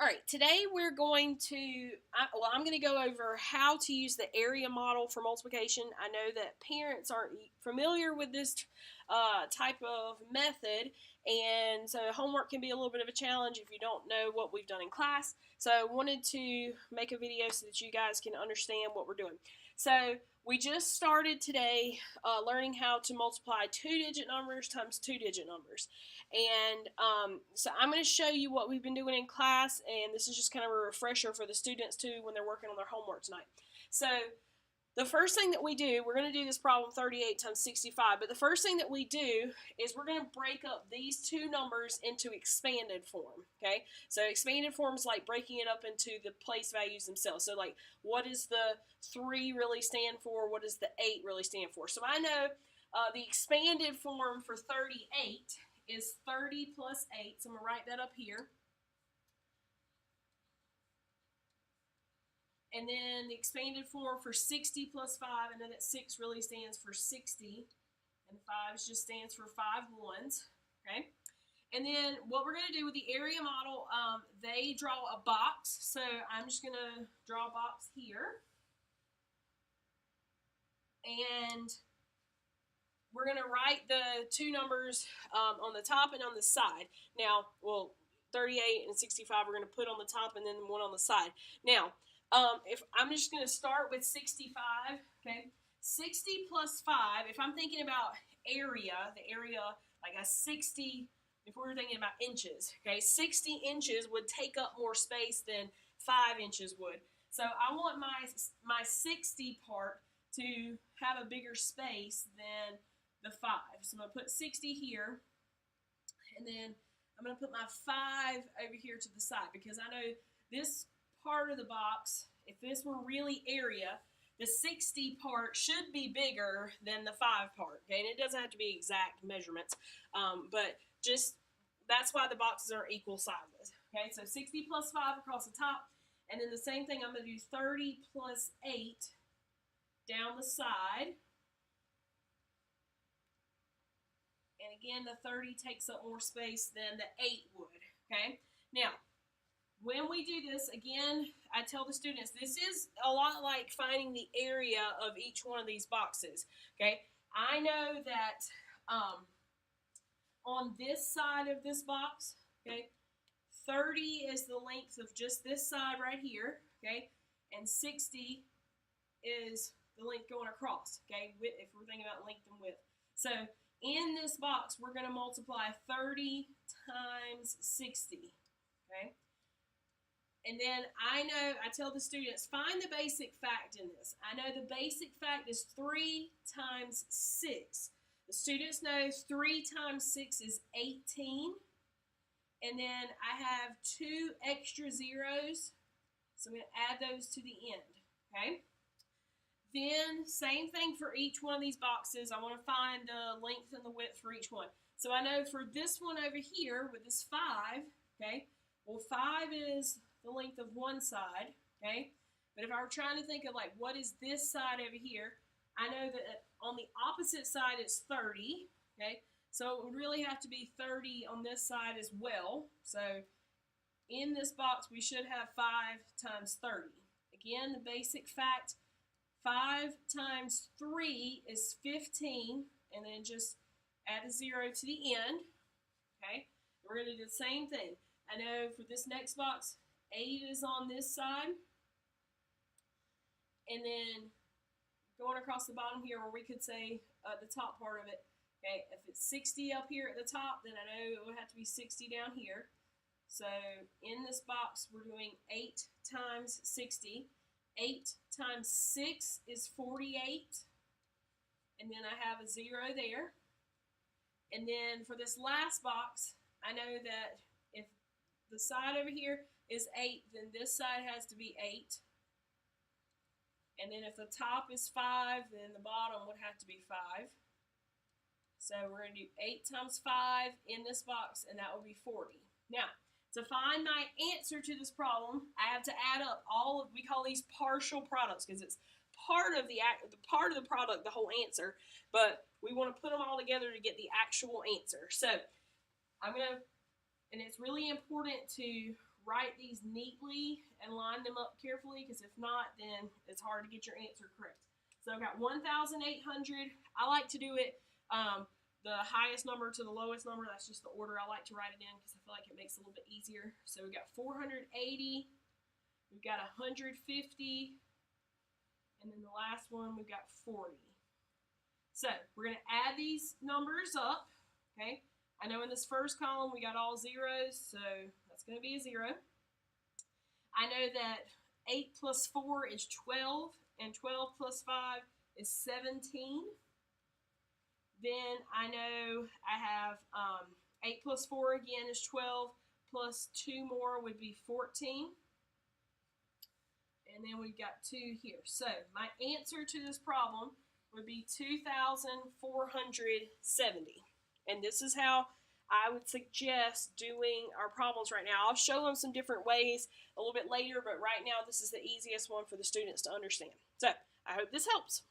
All right, today we're going to, I'm going to go over how to use the area model for multiplication. I know that parents aren't familiar with this type of method, and so homework can be a little bit of a challenge if you don't know what we've done in class. So I wanted to make a video so that you guys can understand what we're doing. So we just started today learning how to multiply two-digit numbers times two-digit numbers. And so I'm going to show you what we've been doing in class, and this is just kind of a refresher for the students too when they're working on their homework tonight. So the first thing that we do, we're going to do this problem 38 times 65, but the first thing that we do is we're going to break up these two numbers into expanded form, okay? So expanded form is like breaking it up into the place values themselves. So like, what does the 3 really stand for? What does the 8 really stand for? So I know the expanded form for 38 is 30 plus 8, so I'm going to write that up here. And then the expanded form for 60 plus 5, I know that 6 really stands for 60, and 5 just stands for 5 ones, okay? And then what we're going to do with the area model, they draw a box, so I'm just going to draw a box here. And we're going to write the two numbers on the top and on the side. Now, well, 38 and 65 we're going to put on the top and then one on the side. Now, if I'm just going to start with 65, okay? 60 plus 5, if I'm thinking about area, the area, like a 60, if we were thinking about inches, okay? 60 inches would take up more space than 5 inches would. So I want my 60 part to have a bigger space than the 5. So I'm going to put 60 here, and then I'm going to put my 5 over here to the side, because I know this part of the box, if this were really area, the 60 part should be bigger than the 5 part, okay? And it doesn't have to be exact measurements, but just that's why the boxes are equal sizes, okay? So 60 plus 5 across the top, and then the same thing, I'm going to do 30 plus 8 down the side. And again, the 30 takes up more space than the 8 would, okay? Now, when we do this, again, I tell the students, this is a lot like finding the area of each one of these boxes, okay? I know that on this side of this box, okay, 30 is the length of just this side right here, okay? And 60 is the length going across, okay, if we're thinking about length and width. So in this box, we're going to multiply 30 times 60, okay? And then I tell the students, find the basic fact in this. I know the basic fact is 3 times 6. The students know 3 times 6 is 18. And then I have 2 extra zeros, so I'm going to add those to the end, okay? Then, same thing for each one of these boxes. I want to find the length and the width for each one. So I know for this one over here with this 5, okay, well, 5 is the length of one side, okay? But if I were trying to think of, like, what is this side over here, I know that on the opposite side it's 30, okay? So it would really have to be 30 on this side as well. So in this box, we should have 5 times 30. Again, the basic fact, 5 times 3 is 15, and then just add a 0 to the end, okay? We're going to do the same thing. I know for this next box, 8 is on this side, and then going across the bottom here, where we could say the top part of it, okay, if it's 60 up here at the top, then I know it would have to be 60 down here. So in this box, we're doing 8 times 60. 8 times 6 is 48, and then I have a 0 there. And then for this last box, I know that if the side over here is 8, then this side has to be 8. And then if the top is 5, then the bottom would have to be 5. So we're going to do 8 times 5 in this box, and that would be 40. Now, to find my answer to this problem, I have to add up all of, we call these partial products, because it's part of the product, the whole answer, but we want to put them all together to get the actual answer. So I'm going to, and it's really important to write these neatly and line them up carefully, because if not, then it's hard to get your answer correct. So I've got 1,800. I like to do it the highest number to the lowest number. That's just the order I like to write it in, because I feel like it makes it a little bit easier. So we've got 480, we've got 150, and then the last one we've got 40. So we're going to add these numbers up, okay? I know in this first column we got all zeros, so that's going to be a 0. I know that 8 plus 4 is 12, and 12 plus 5 is 17. Then I know I have 8 plus 4 again is 12, plus 2 more would be 14. And then we've got 2 here. So my answer to this problem would be 2,470. And this is how I would suggest doing our problems right now. I'll show them some different ways a little bit later, but right now this is the easiest one for the students to understand. So I hope this helps.